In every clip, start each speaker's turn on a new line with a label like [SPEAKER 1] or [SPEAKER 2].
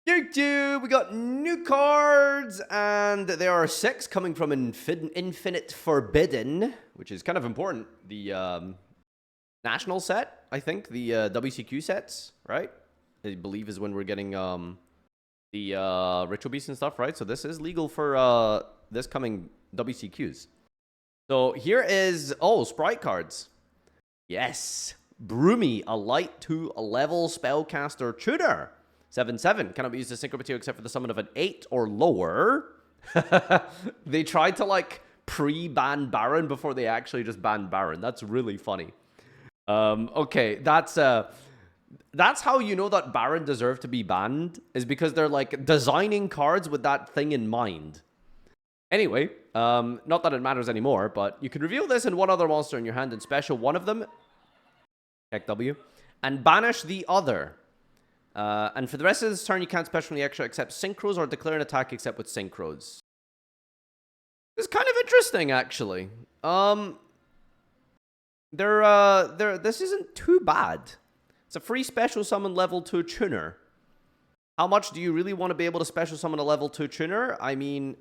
[SPEAKER 1] YouTube, we got new cards, and there are 6 coming from Infinite Forbidden, which is kind of important. The national set, I think, the WCQ sets, right? I believe is when we're getting the Ritual Beasts and stuff, right? So this is legal for this coming WCQs. So here is, Sprite cards. Yes, Broomy, a light to a level spellcaster tutor. 7/7 cannot be used as synchro material except for the summon of an 8 or lower. They tried to like pre-ban Baron before they actually just banned Baron. That's really funny. Okay, that's how you know that Baron deserved to be banned, is because they're like designing cards with that thing in mind. Anyway, not that it matters anymore, but you can reveal this and one other monster in your hand and special one of them, check W, and banish the other. And for the rest of this turn, you can't special any extra except synchros or declare an attack except with synchros. It's kind of interesting, actually. This isn't too bad. It's a free special summon level 2 tuner. How much do you really want to be able to special summon a level 2 tuner? I mean,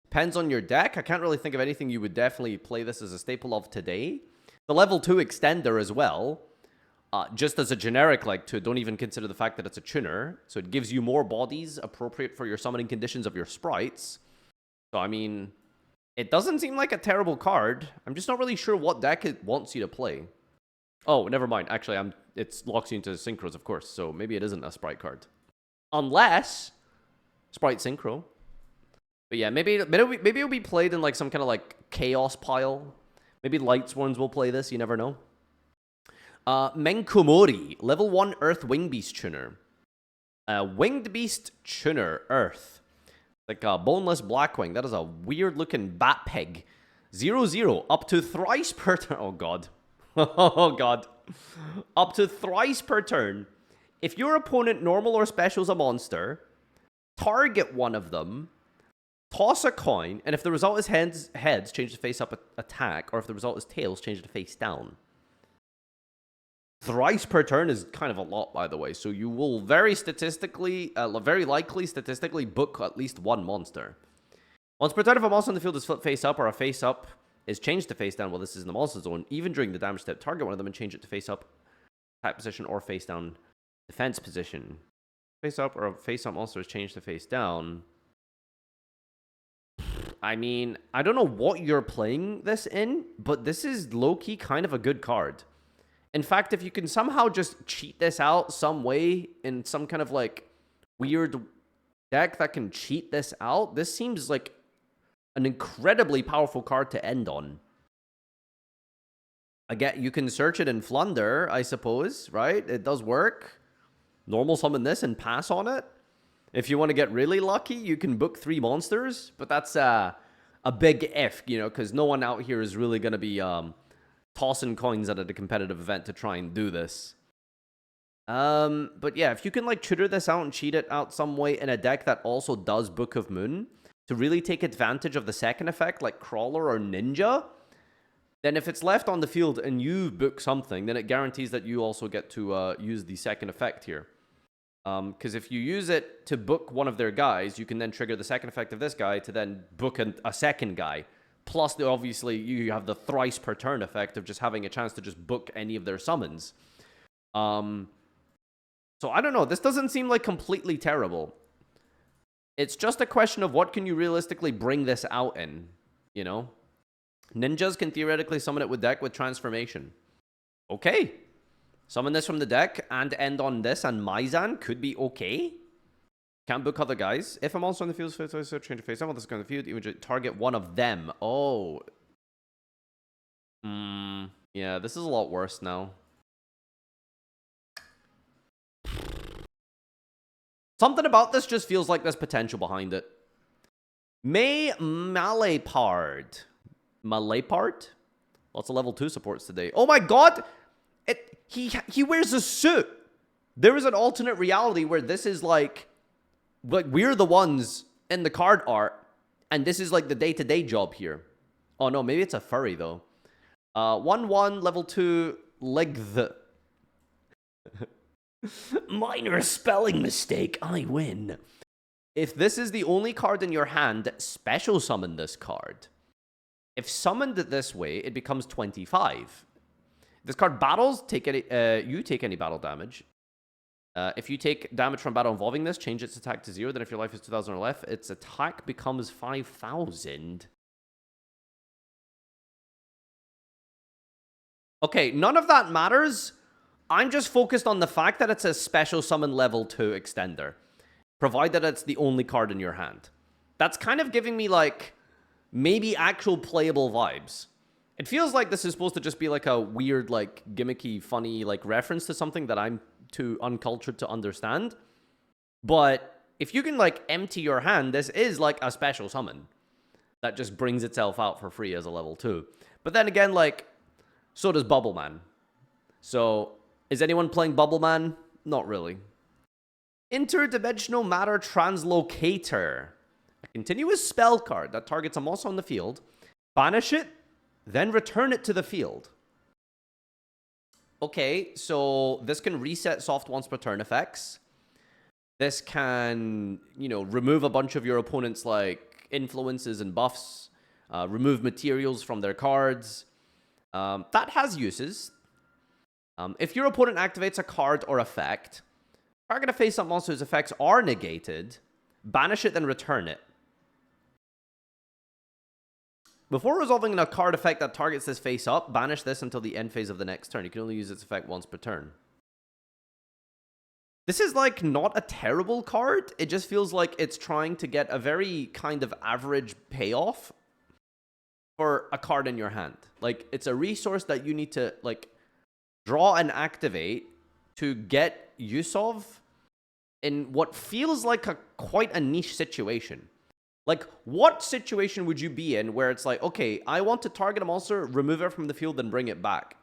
[SPEAKER 1] depends on your deck. I can't really think of anything you would definitely play this as a staple of today. The level 2 extender as well. Just as a generic, like, don't even consider the fact that it's a tuner. So it gives you more bodies appropriate for your summoning conditions of your sprites. So, I mean, it doesn't seem like a terrible card. I'm just not really sure what deck it wants you to play. Oh, never mind. Actually, it locks you into synchros, of course. So maybe it isn't a sprite card. Unless sprite synchro. But yeah, maybe it'll be played in like some kind of like chaos pile. Maybe Lightsworns will play this. You never know. Menkumori, level 1 Earth Winged Beast Tuner. Winged Beast Tuner, Earth. Like a boneless Blackwing. That is a weird looking bat pig. 0/0, up to thrice per turn. Oh god. Oh god. Up to thrice per turn. If your opponent normal or specials a monster, target one of them, toss a coin, and if the result is heads, change the face up attack, or if the result is tails, change it to face down. Thrice per turn is kind of a lot, by the way. So you will very likely statistically book at least one monster. Once per turn, if a monster on the field is flipped face up or a face up is changed to face down while this is in the monster zone, even during the damage step, target one of them and change it to face up attack position or face down defense position. Face up or a face up monster is changed to face down. I mean, I don't know what you're playing this in, but this is low-key kind of a good card. In fact, if you can somehow just cheat this out some way in some kind of like weird deck that can cheat this out, this seems like an incredibly powerful card to end on. Again, you can search it in Flunder, I suppose, right? It does work. Normal summon this and pass on it. If you want to get really lucky, you can book 3 monsters, but that's a big if, you know, because no one out here is really going to be tossing coins at a competitive event to try and do this. But yeah, if you can like tutor this out and cheat it out some way in a deck that also does Book of Moon to really take advantage of the second effect, like Crawler or Ninja, then if it's left on the field and you book something, then it guarantees that you also get to use the second effect here. Because if you use it to book one of their guys, you can then trigger the second effect of this guy to then book a second guy. Plus, obviously, you have the thrice per turn effect of just having a chance to just book any of their summons. So I don't know. This doesn't seem like completely terrible. It's just a question of what can you realistically bring this out in, you know? Ninjas can theoretically summon it with deck with transformation. Okay. Summon this from the deck and end on this, and Maizan could be okay. Can't book other guys. If a monster on the field is change to face down, this guy on the field, even target one of them. Oh. Yeah, this is a lot worse now. Something about this just feels like there's potential behind it. Malepard. Malepard? Lots of level 2 supports today. Oh my god! He wears a suit. There is an alternate reality where this is like we're the ones in the card art, and this is like the day-to-day job here. Oh no, maybe it's a furry though. 1/1 level 2 Legth. Minor spelling mistake, I win. If this is the only card in your hand, special summon this card. If summoned this way, it becomes 25. This card battles, you take any battle damage. If you take damage from battle involving this, change its attack to 0. Then if your life is 2,000 or less, its attack becomes 5,000. Okay, none of that matters. I'm just focused on the fact that it's a special summon level 2 extender, provided it's the only card in your hand. That's kind of giving me, like, maybe actual playable vibes. It feels like this is supposed to just be, like, a weird, like, gimmicky, funny, like, reference to something that I'm too uncultured to understand. But if you can, like, empty your hand, this is, like, a special summon that just brings itself out for free as a level 2. But then again, like, so does Bubble Man. So, is anyone playing Bubble Man? Not really. Interdimensional Matter Translocator. A continuous spell card that targets a monster on the field. Banish it, then return it to the field. Okay, so this can reset soft once per turn effects. This can, you know, remove a bunch of your opponent's, like, influences and buffs. Remove materials from their cards. That has uses. If your opponent activates a card or effect, target a face-up monster whose effects are negated, banish it, then return it. Before resolving a card effect that targets this face-up, banish this until the end phase of the next turn. You can only use its effect once per turn. This is, like, not a terrible card. It just feels like it's trying to get a very kind of average payoff for a card in your hand. Like, it's a resource that you need to, like, draw and activate to get use of in what feels like quite a niche situation. Like, what situation would you be in where it's like, okay, I want to target a monster, remove it from the field, and bring it back?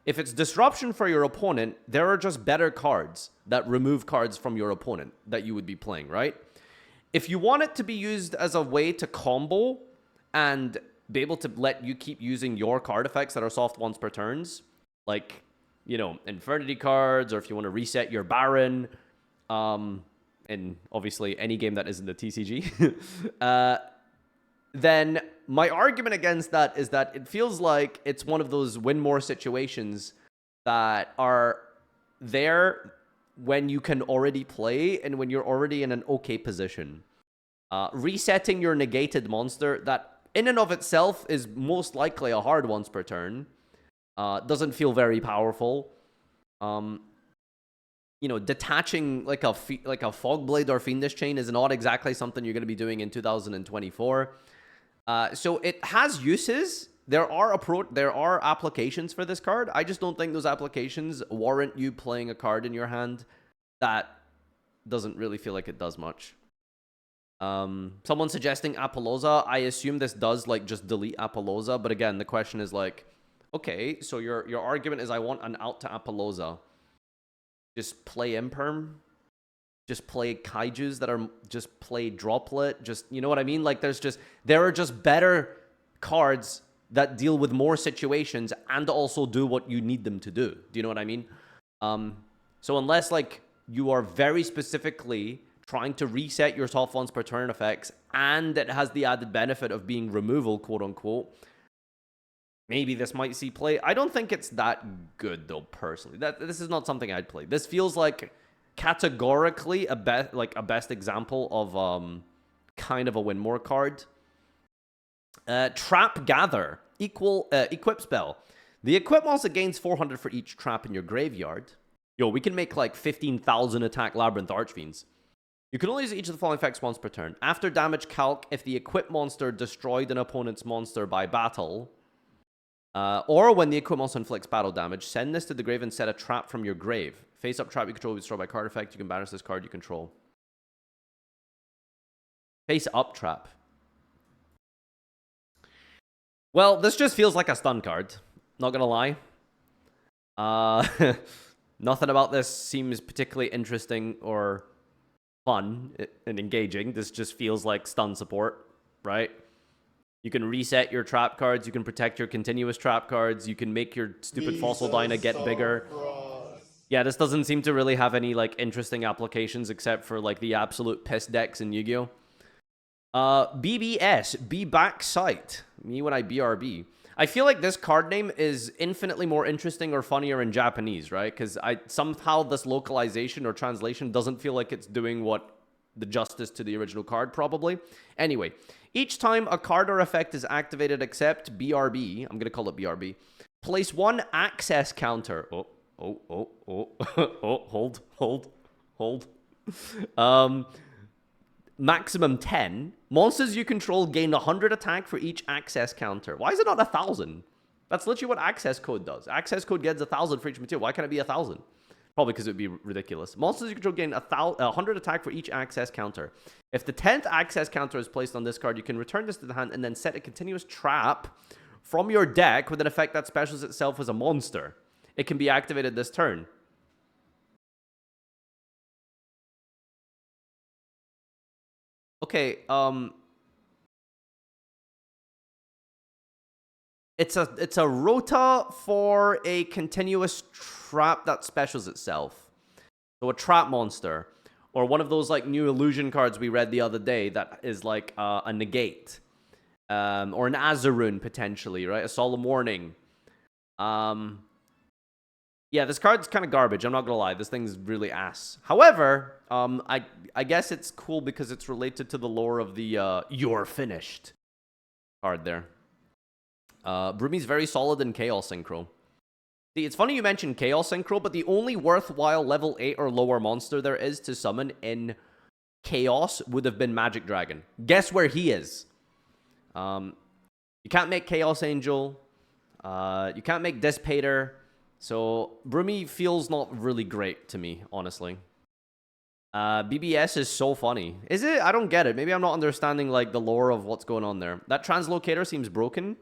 [SPEAKER 1] If it's disruption for your opponent, there are just better cards that remove cards from your opponent that you would be playing, right? If you want it to be used as a way to combo and be able to let you keep using your card effects that are soft once per turns, like, you know, Infernity cards, or if you want to reset your Baron, and obviously any game that isn't the TCG, then my argument against that is that it feels like it's one of those win more situations that are there when you can already play and when you're already in an okay position. Resetting your negated monster that in and of itself is most likely a hard once per turn. Doesn't feel very powerful. You know, detaching like a Fogblade or Fiendish Chain is not exactly something you're going to be doing in 2024. So it has uses. There are applications for this card. I just don't think those applications warrant you playing a card in your hand that doesn't really feel like it does much. Someone suggesting Apollousa. I assume this does, like, just delete Apollousa. But again, the question is, like, okay, so your argument is I want an out to Apollousa. Just play Imperm. Just play Kaijus that are just play Droplet. Just, you know what I mean? Like, there are just better cards that deal with more situations and also do what you need them to do. Do you know what I mean? So unless, like, you are very specifically trying to reset your soft once per turn effects and it has the added benefit of being removal, quote unquote, maybe this might see play. I don't think it's that good, though, personally. This is not something I'd play. This feels like categorically a best example of kind of a win more card. Trap Gather. Equip spell. The equip monster gains 400 for each trap in your graveyard. Yo, we can make like 15,000 attack Labyrinth Archfiends. You can only use each of the following effects once per turn. After damage calc, if the equip monster destroyed an opponent's monster by battle, or when the equip monster inflicts battle damage, send this to the grave and set a trap from your grave. Face-up trap you control will be destroyed by card effect. You can banish this card you control. Face-up trap. Well, this just feels like a stun card. Not gonna lie. Nothing about this seems particularly interesting or fun and engaging. This just feels like stun support, right? You can reset your trap cards. You can protect your continuous trap cards. You can make your stupid Fossil Dyna get bigger. Yeah, this doesn't seem to really have any, like, interesting applications except for, like, the absolute piss decks in Yu-Gi-Oh! BBS, Be Back Sight. Me when I BRB. I feel like this card name is infinitely more interesting or funnier in Japanese, right? Because somehow this localization or translation doesn't feel like it's doing what the justice to the original card, probably. Anyway, each time a card or effect is activated except BRB, I'm going to call it BRB, place one access counter. Hold. Maximum 10. Monsters you control gain 100 attack for each access counter. Why is it not 1,000? That's literally what access code does. Access code gets 1,000 for each material. Why can't it be 1,000? Probably because it would be ridiculous. Monsters you control gain 100 attack for each access counter. If the 10th access counter is placed on this card, you can return this to the hand and then set a continuous trap from your deck with an effect that specials itself as a monster. It can be activated this turn. Okay, it's a rota for a continuous trap that specials itself. So a trap monster, or one of those like new illusion cards we read the other day that is like a negate, or an Azarun potentially, right? A solemn warning. Yeah, this card's kind of garbage. I'm not gonna lie. This thing's really ass. However, I guess it's cool because it's related to the lore of the "You're Finished" card there. Broomy's very solid in Chaos Synchro. See, it's funny you mentioned Chaos Synchro, but the only worthwhile level 8 or lower monster there is to summon in Chaos would have been Magic Dragon. Guess where he is? You can't make Chaos Angel. You can't make Dissipator. So, Broomy feels not really great to me, honestly. BBS is so funny. Is it? I don't get it. Maybe I'm not understanding, like, the lore of what's going on there. That translocator seems broken.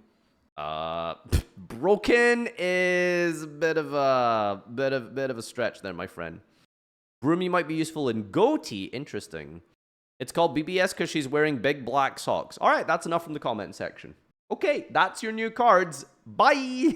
[SPEAKER 1] Broken is a bit of a stretch there, my friend. Broomy might be useful in Goatee. Interesting. It's called BBS because she's wearing big black socks. All right, that's enough from the comment section. Okay, that's your new cards. Bye!